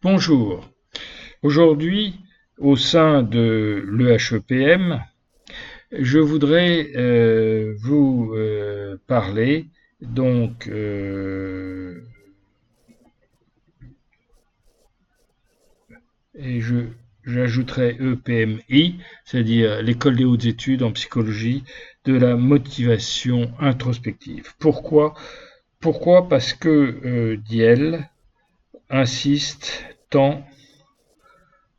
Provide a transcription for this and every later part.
Bonjour. Aujourd'hui, au sein de l'EHEPM, je voudrais vous parler donc et j'ajouterai EPMI, c'est-à-dire l'École des hautes études en psychologie de la motivation introspective. Pourquoi? Parce que Diel insiste tant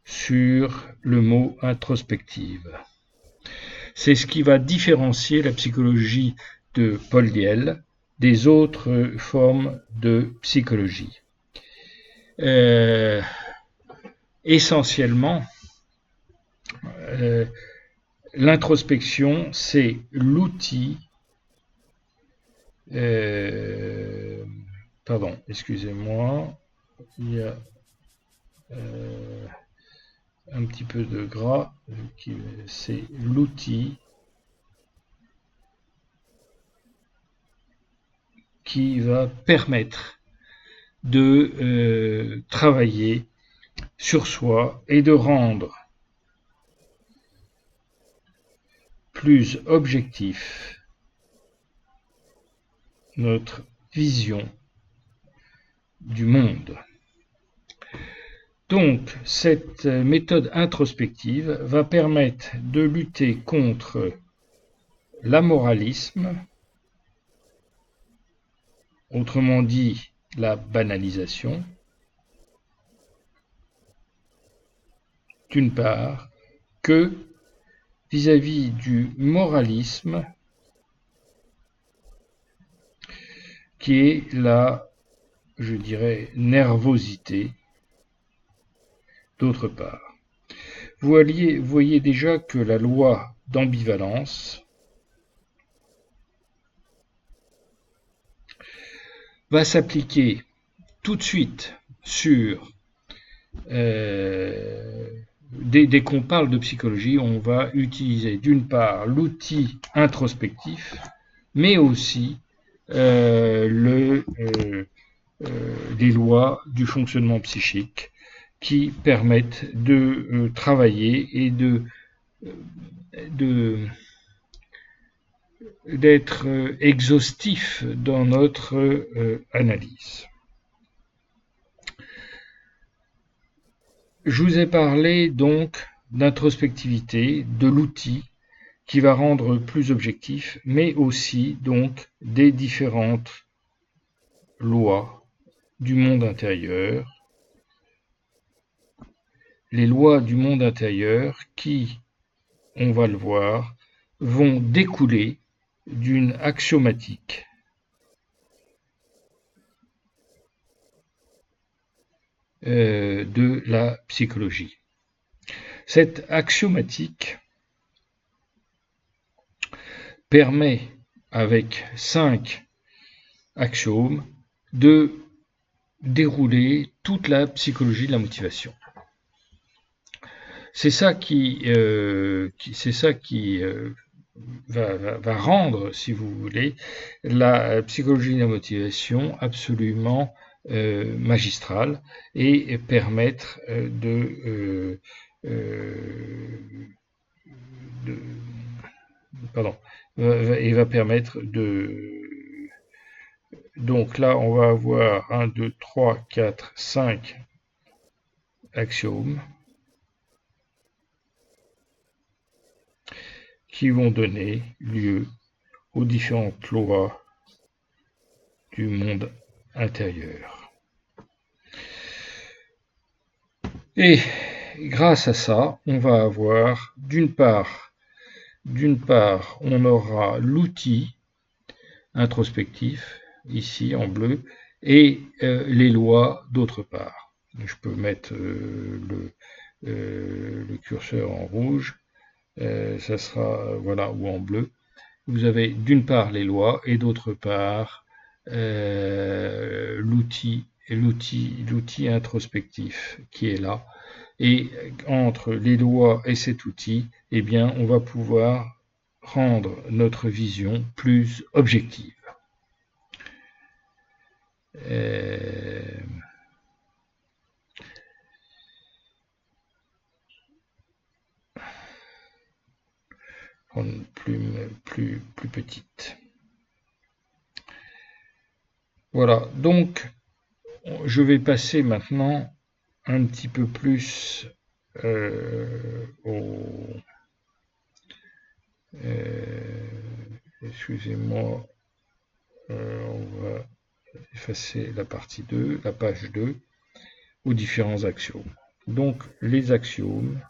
sur le mot introspective. C'est ce qui va différencier la psychologie de Paul Diel des autres formes de psychologie. Essentiellement, l'introspection, c'est l'outil. Pardon, excusez-moi, il y a un petit peu de gras, c'est l'outil qui va permettre de travailler sur soi et de rendre plus objectif notre vision du monde. Donc, cette méthode introspective va permettre de lutter contre l'amoralisme, autrement dit la banalisation, d'une part, que vis-à-vis du moralisme, qui est la, je dirais, nervosité, d'autre part. Vous voyez déjà que la loi d'ambivalence va s'appliquer tout de suite sur dès qu'on parle de psychologie, on va utiliser d'une part l'outil introspectif, mais aussi les lois du fonctionnement psychique qui permettent de travailler et d'être exhaustif dans notre analyse. Je vous ai parlé donc d'introspectivité, de l'outil qui va rendre plus objectif, mais aussi donc des différentes lois du monde intérieur. Les lois du monde intérieur qui, on va le voir, vont découler d'une axiomatique de la psychologie. Cette axiomatique permet, avec 5 axiomes, de dérouler toute la psychologie de la motivation. C'est ça qui va rendre, si vous voulez, la psychologie de la motivation absolument magistrale et permettre et va permettre de. Donc là, on va avoir 1, 2, 3, 4, 5 axiomes qui vont donner lieu aux différentes lois du monde intérieur. Et grâce à ça, on va avoir d'une part, on aura l'outil introspectif, ici en bleu, et les lois d'autre part. Je peux mettre le curseur en rouge, ça sera, voilà, ou en bleu. Vous avez d'une part les lois et d'autre part l'outil introspectif qui est là. Et entre les lois et cet outil, eh bien, on va pouvoir rendre notre vision plus objective. prendre une plume plus petite. Voilà, donc je vais passer maintenant un petit peu plus excusez-moi, on va effacer la partie 2, la page 2, aux différents axiomes. Donc les axiomes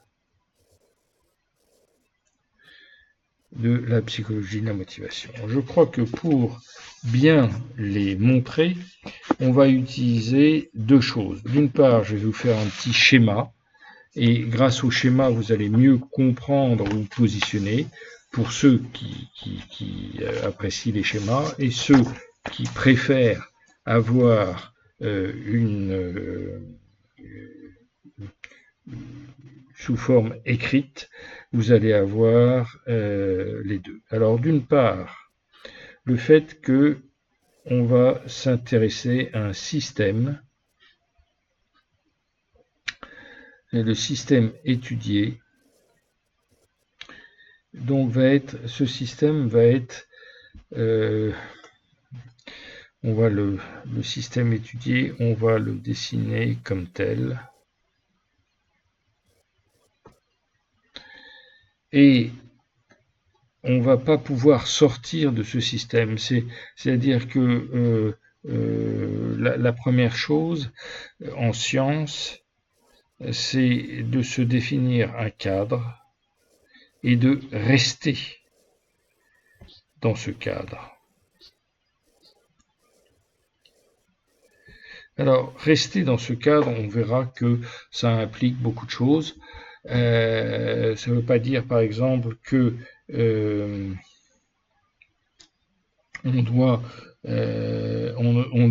de la psychologie de la motivation. Je crois que pour bien les montrer, on va utiliser deux choses. D'une part, je vais vous faire un petit schéma, et grâce au schéma, vous allez mieux comprendre ou positionner pour ceux qui apprécient les schémas et ceux qui préfèrent avoir sous forme écrite, vous allez avoir les deux. Alors d'une part, le fait que on va s'intéresser à un système, et le système étudié, donc ce système va être, on va le système étudié, on va le dessiner comme tel. Et on ne va pas pouvoir sortir de ce système. C'est-à-dire que la première chose en science, c'est de se définir un cadre et de rester dans ce cadre. Alors, rester dans ce cadre, on verra que ça implique beaucoup de choses. Ça ne veut pas dire, par exemple, que on ne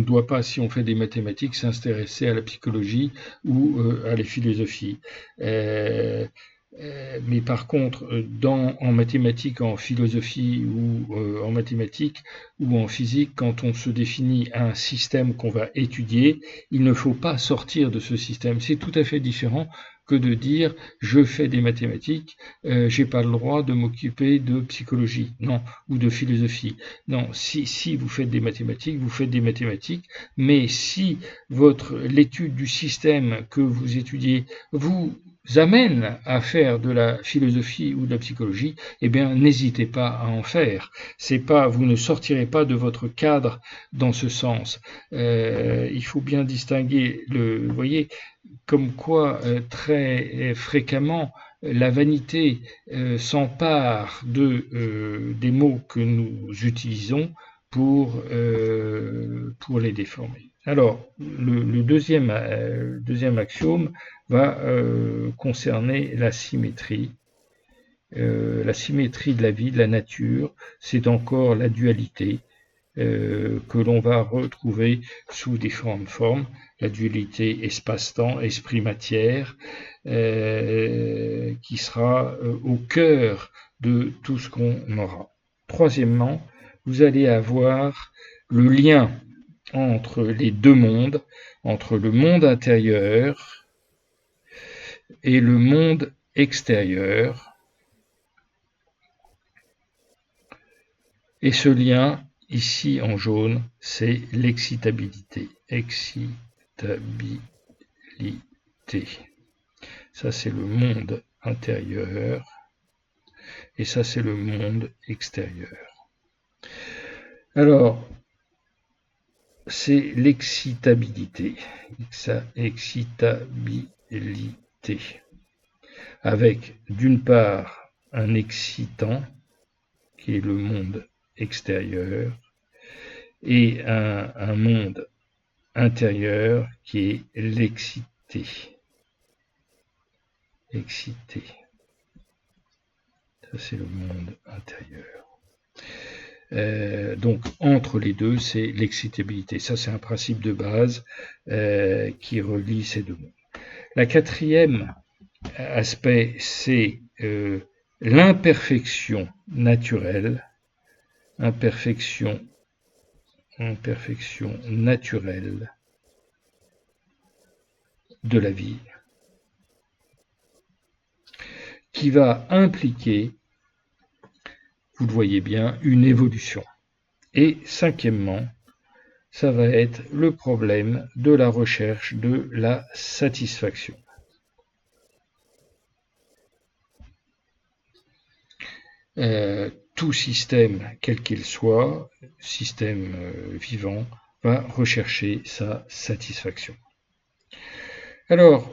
doit pas, si on fait des mathématiques, s'intéresser à la psychologie ou à la philosophie. Mais par contre, en mathématiques, en philosophie ou en mathématiques ou en physique, quand on se définit un système qu'on va étudier, il ne faut pas sortir de ce système. C'est tout à fait différent que de dire je fais des mathématiques, j'ai pas le droit de m'occuper de psychologie, non, ou de philosophie. Non, si vous faites des mathématiques, vous faites des mathématiques, mais si l'étude du système que vous étudiez vous amène à faire de la philosophie ou de la psychologie, eh bien, n'hésitez pas à en faire. Vous ne sortirez pas de votre cadre dans ce sens. Il faut bien distinguer vous voyez, comme quoi très fréquemment la vanité s'empare des mots que nous utilisons pour les déformer. Alors, le deuxième axiome va concerner la symétrie. La symétrie de la vie, de la nature, c'est encore la dualité que l'on va retrouver sous différentes formes. La dualité espace-temps, esprit-matière, qui sera au cœur de tout ce qu'on aura. Troisièmement, vous allez avoir le lien entre les deux mondes, entre le monde intérieur et le monde extérieur. Et ce lien, ici en jaune, c'est l'excitabilité. Excitabilité. Ça, c'est le monde intérieur. Et ça, c'est le monde extérieur. Alors, c'est l'excitabilité. Excitabilité. Avec, d'une part, un excitant, qui est le monde extérieur, et un monde intérieur qui est l'excité. Excité. Ça, c'est le monde intérieur. Donc, entre les deux, c'est l'excitabilité. Ça, c'est un principe de base qui relie ces deux mondes. La quatrième aspect, c'est l'imperfection naturelle. Imperfection naturelle de la vie, qui va impliquer vous le voyez bien, une évolution. Et cinquièmement, ça va être le problème de la recherche de la satisfaction. Tout système, quel qu'il soit, système vivant, va rechercher sa satisfaction. Alors,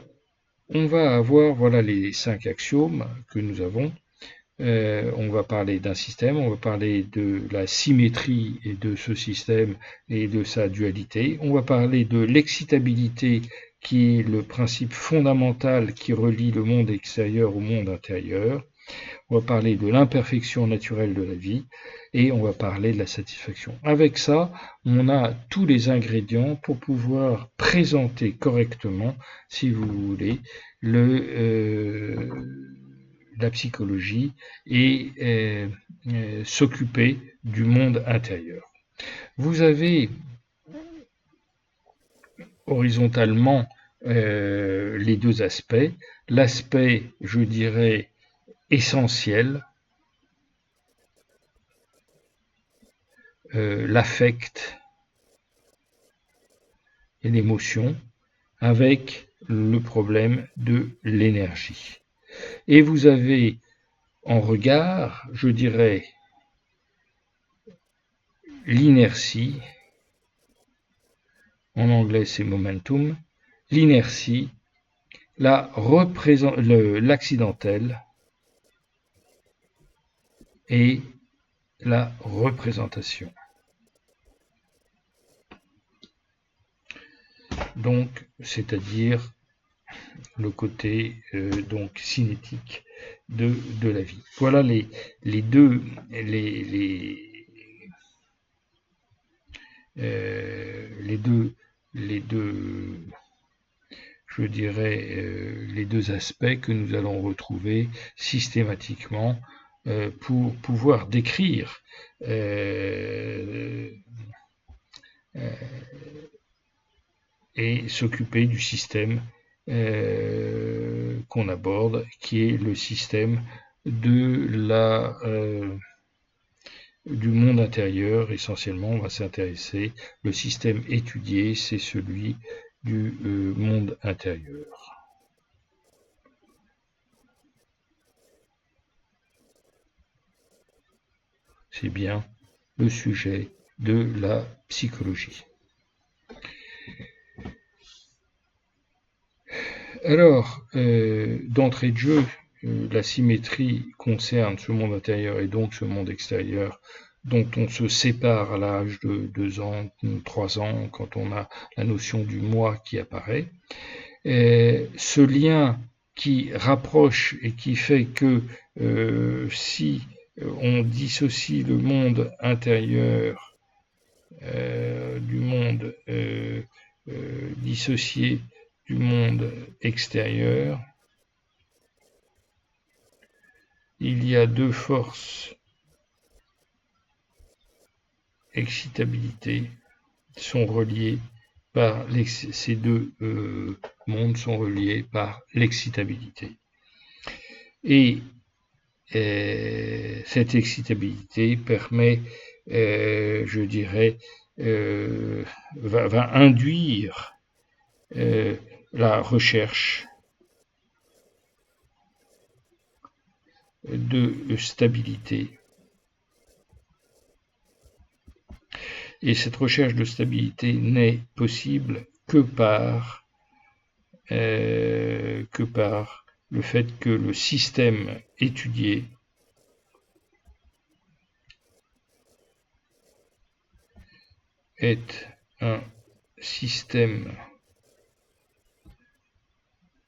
on va avoir, voilà les 5 axiomes que nous avons. On va parler d'un système, on va parler de la symétrie de ce système et de sa dualité. On va parler de l'excitabilité qui est le principe fondamental qui relie le monde extérieur au monde intérieur. On va parler de l'imperfection naturelle de la vie et on va parler de la satisfaction. Avec ça, on a tous les ingrédients pour pouvoir présenter correctement, si vous voulez, la psychologie et s'occuper du monde intérieur. Vous avez horizontalement les deux aspects. L'aspect, je dirais, essentiel, l'affect et l'émotion, avec le problème de l'énergie. Et vous avez en regard, je dirais, l'inertie, en anglais c'est momentum, l'inertie, l'accidentel et la représentation. Donc, c'est-à-dire le côté donc cinétique de la vie. Voilà les deux je dirais les deux aspects que nous allons retrouver systématiquement pour pouvoir décrire et s'occuper du système qu'on aborde, qui est le système de du monde intérieur. Essentiellement, on va s'intéresser, le système étudié, c'est celui du monde intérieur. C'est bien le sujet de la psychologie. Alors, d'entrée de jeu, la symétrie concerne ce monde intérieur et donc ce monde extérieur dont on se sépare à l'âge de 2 ans, 3 ans, quand on a la notion du moi qui apparaît. Ce lien qui rapproche et qui fait que si on dissocie le monde intérieur du monde dissocié du monde extérieur, il y a deux forces, excitabilité, sont reliées par ces deux mondes sont reliés par l'excitabilité. Et cette excitabilité permet, je dirais, va induire la recherche de stabilité. Et cette recherche de stabilité n'est possible que par le fait que le système étudié est un système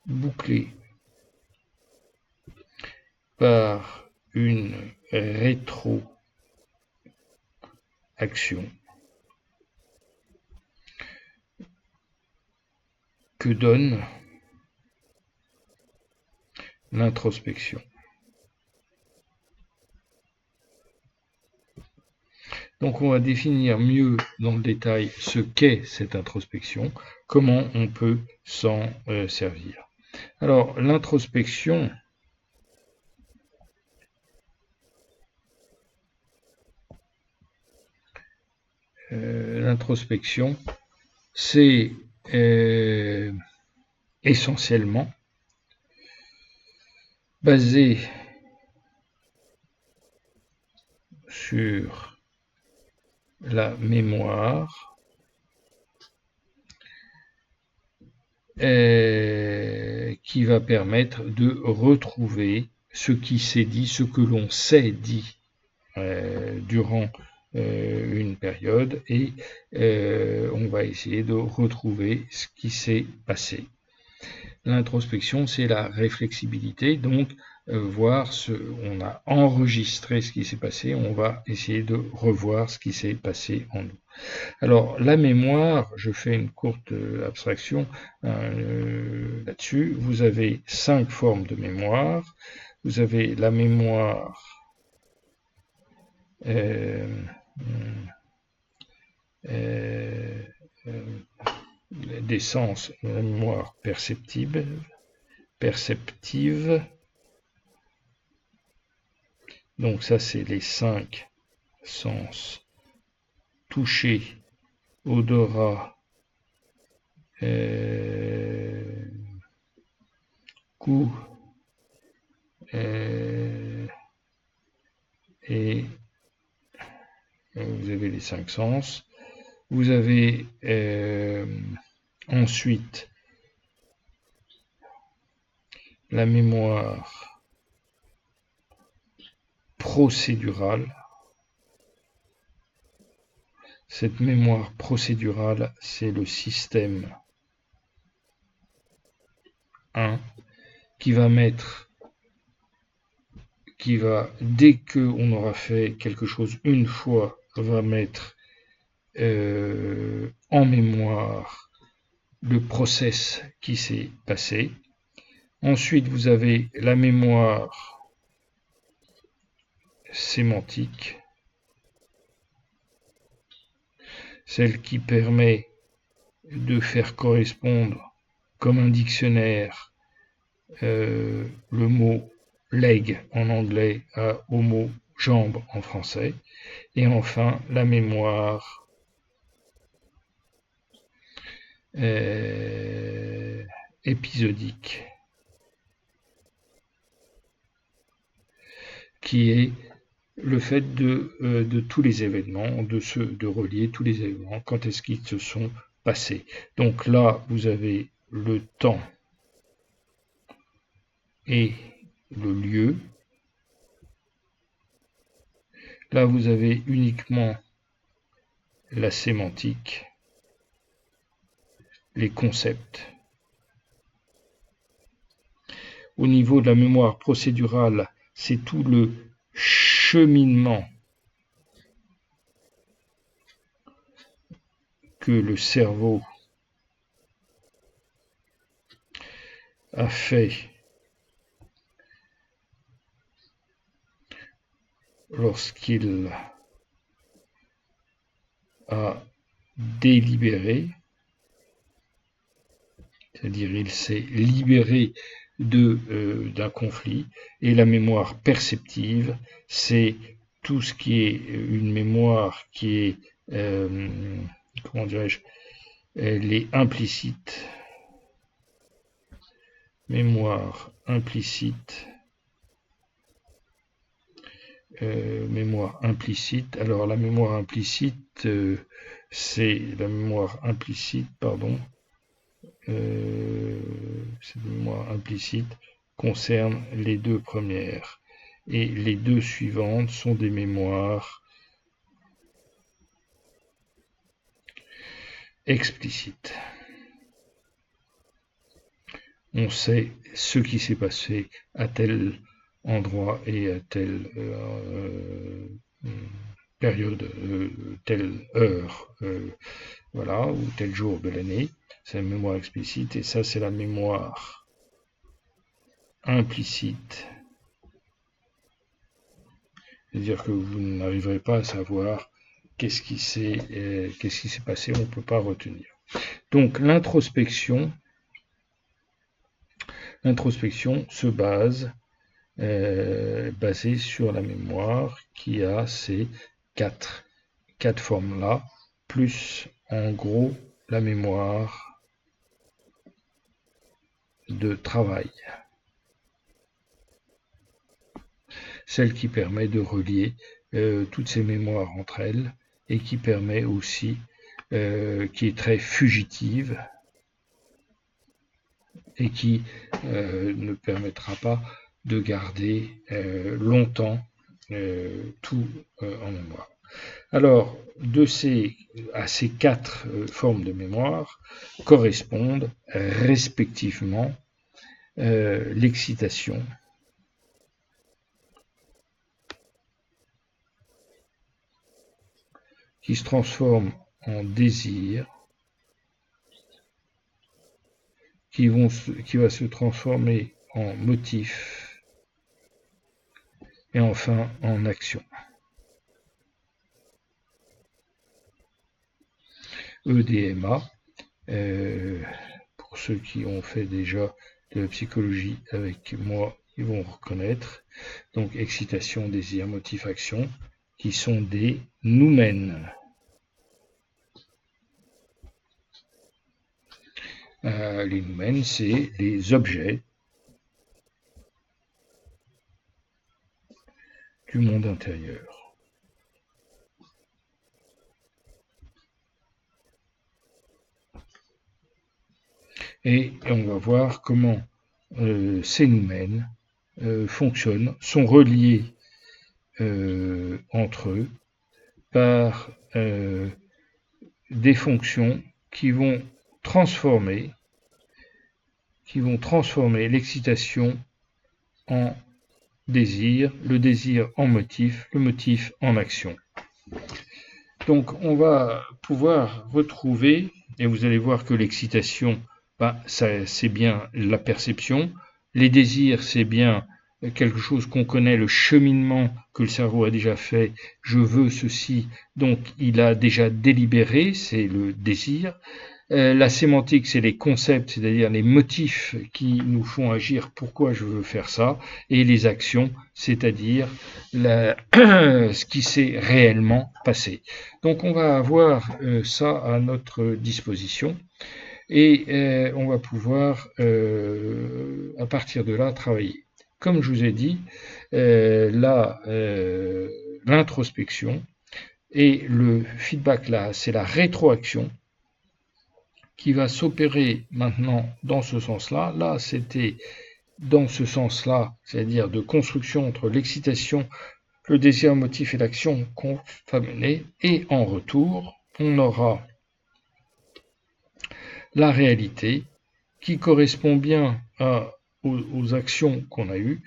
bouclé par une rétroaction que donne l'introspection. Donc on va définir mieux dans le détail ce qu'est cette introspection, comment on peut s'en servir. Alors l'introspection, l'introspection, c'est essentiellement basé sur la mémoire qui va permettre de retrouver ce qui s'est dit, ce que l'on s'est dit durant une période, et on va essayer de retrouver ce qui s'est passé. L'introspection, c'est la réflexibilité, donc voir on a enregistré ce qui s'est passé, on va essayer de revoir ce qui s'est passé en nous. Alors, la mémoire, je fais une courte abstraction là-dessus. Vous avez 5 formes de mémoire. Vous avez la mémoire des sens, la mémoire perceptive. Donc ça, c'est les 5 sens: toucher, odorat, goût, et vous avez les 5 sens. Vous avez ensuite la mémoire procédurale. Cette mémoire procédurale, c'est le système 1 qui va, dès qu'on aura fait quelque chose une fois, va mettre en mémoire le process qui s'est passé. Ensuite, vous avez la mémoire sémantique, celle qui permet de faire correspondre comme un dictionnaire le mot leg en anglais au mot jambe en français. Et enfin, la mémoire épisodique, qui est le fait de tous les événements, de relier tous les événements, quand est-ce qu'ils se sont passés. Donc là, vous avez le temps et le lieu. Là, vous avez uniquement la sémantique, les concepts. Au niveau de la mémoire procédurale, c'est tout le cheminement que le cerveau a fait lorsqu'il a délibéré, c'est-à-dire il s'est libéré d'un conflit. Et la mémoire perceptive, c'est tout ce qui est une mémoire qui est, comment dirais-je, elle est implicite. Mémoire implicite. Mémoire implicite. Alors la mémoire implicite, cette mémoire implicite concerne les 2 premières, et les 2 suivantes sont des mémoires explicites. On sait ce qui s'est passé à tel endroit et à telle période, telle heure, voilà, ou tel jour de l'année. C'est la mémoire explicite, et ça, c'est la mémoire implicite. C'est-à-dire que vous n'arriverez pas à savoir qu'est-ce qui s'est passé, on ne peut pas retenir. Donc l'introspection se base basée sur la mémoire qui a ces quatre formes-là, plus en gros la mémoire de travail. Celle qui permet de relier toutes ces mémoires entre elles et qui permet aussi, qui est très fugitive et qui ne permettra pas de garder longtemps tout en mémoire. Alors, à ces quatre formes de mémoire correspondent respectivement l'excitation, qui se transforme en désir, qui va se transformer en motif et enfin en action. EDMA, pour ceux qui ont fait déjà de la psychologie avec moi, ils vont reconnaître. Donc excitation, désir, motif, action, qui sont des noumènes. Les noumènes, c'est les objets du monde intérieur. Et on va voir comment ces noumènes fonctionnent, sont reliés entre eux par des fonctions qui vont transformer l'excitation en désir, le désir en motif, le motif en action. Donc on va pouvoir retrouver, et vous allez voir que l'excitation, c'est bien la perception, les désirs, c'est bien quelque chose qu'on connaît, le cheminement que le cerveau a déjà fait, je veux ceci, donc il a déjà délibéré, c'est le désir. La sémantique, c'est les concepts, c'est-à-dire les motifs qui nous font agir, pourquoi je veux faire ça, et les actions, c'est-à-dire ce qui s'est réellement passé. Donc on va avoir ça à notre disposition et on va pouvoir à partir de là travailler. Comme je vous ai dit, l'introspection et le feedback là, c'est la rétroaction qui va s'opérer maintenant dans ce sens-là. Là, c'était dans ce sens-là, c'est-à-dire de construction entre l'excitation, le désir, le motif et l'action qu'on va mener. Et en retour, on aura la réalité qui correspond bien aux actions qu'on a eues.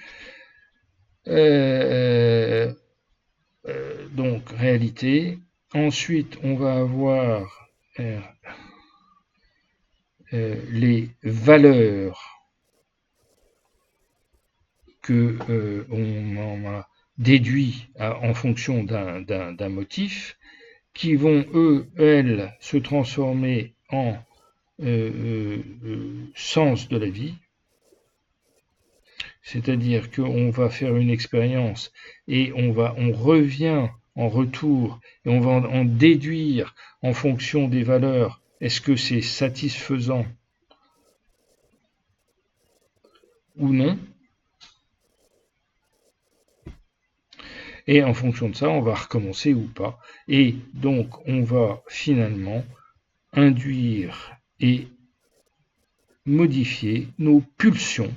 Donc, réalité. Ensuite, on va avoir les valeurs que on en a déduit en fonction d'un motif, qui vont elles se transformer en sens de la vie, c'est-à-dire qu'on va faire une expérience et on revient en retour et on va en déduire en fonction des valeurs. Est-ce que c'est satisfaisant ou non? Et en fonction de ça, on va recommencer ou pas. Et donc, on va finalement induire et modifier nos pulsions,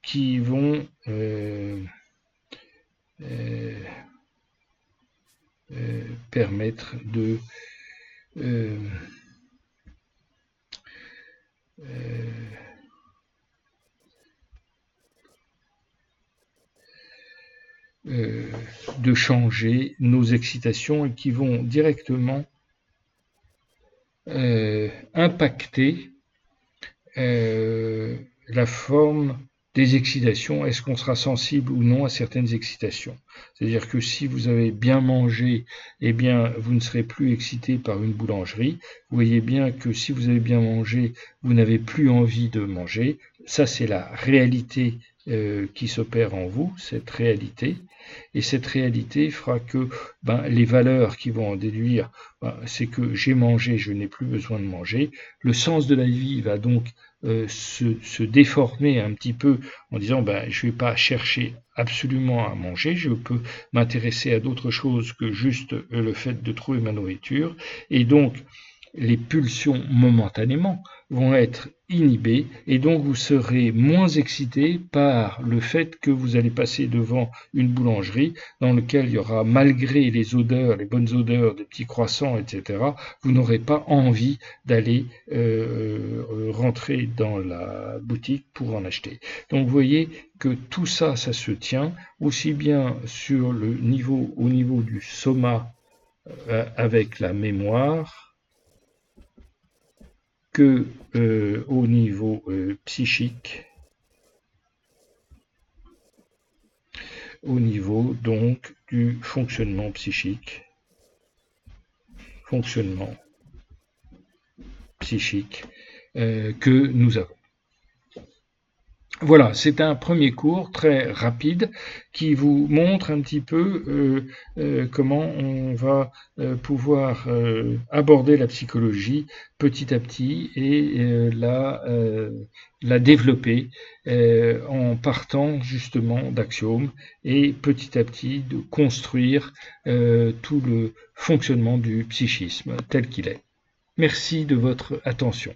qui vont permettre de changer nos excitations et qui vont directement impacter la forme des excitations. Est-ce qu'on sera sensible ou non à certaines excitations? C'est-à-dire que si vous avez bien mangé, eh bien, vous ne serez plus excité par une boulangerie. Vous voyez bien que si vous avez bien mangé, vous n'avez plus envie de manger. Ça, c'est la réalité qui s'opère en vous, cette réalité, et cette réalité fera que les valeurs qui vont en déduire, c'est que j'ai mangé, je n'ai plus besoin de manger. Le sens de la vie va donc se déformer un petit peu en disant je ne vais pas chercher absolument à manger, je peux m'intéresser à d'autres choses que juste le fait de trouver ma nourriture, et donc les pulsions momentanément vont être inhibées et donc vous serez moins excité par le fait que vous allez passer devant une boulangerie dans laquelle il y aura, malgré les odeurs, les bonnes odeurs de petits croissants, etc., vous n'aurez pas envie d'aller rentrer dans la boutique pour en acheter. Donc vous voyez que tout ça, ça se tient aussi bien sur le niveau, au niveau du soma avec la mémoire, que au niveau psychique, au niveau donc du fonctionnement psychique, que nous avons. Voilà, c'est un premier cours très rapide qui vous montre un petit peu comment on va pouvoir aborder la psychologie petit à petit et la développer en partant justement d'axiomes et petit à petit de construire tout le fonctionnement du psychisme tel qu'il est. Merci de votre attention.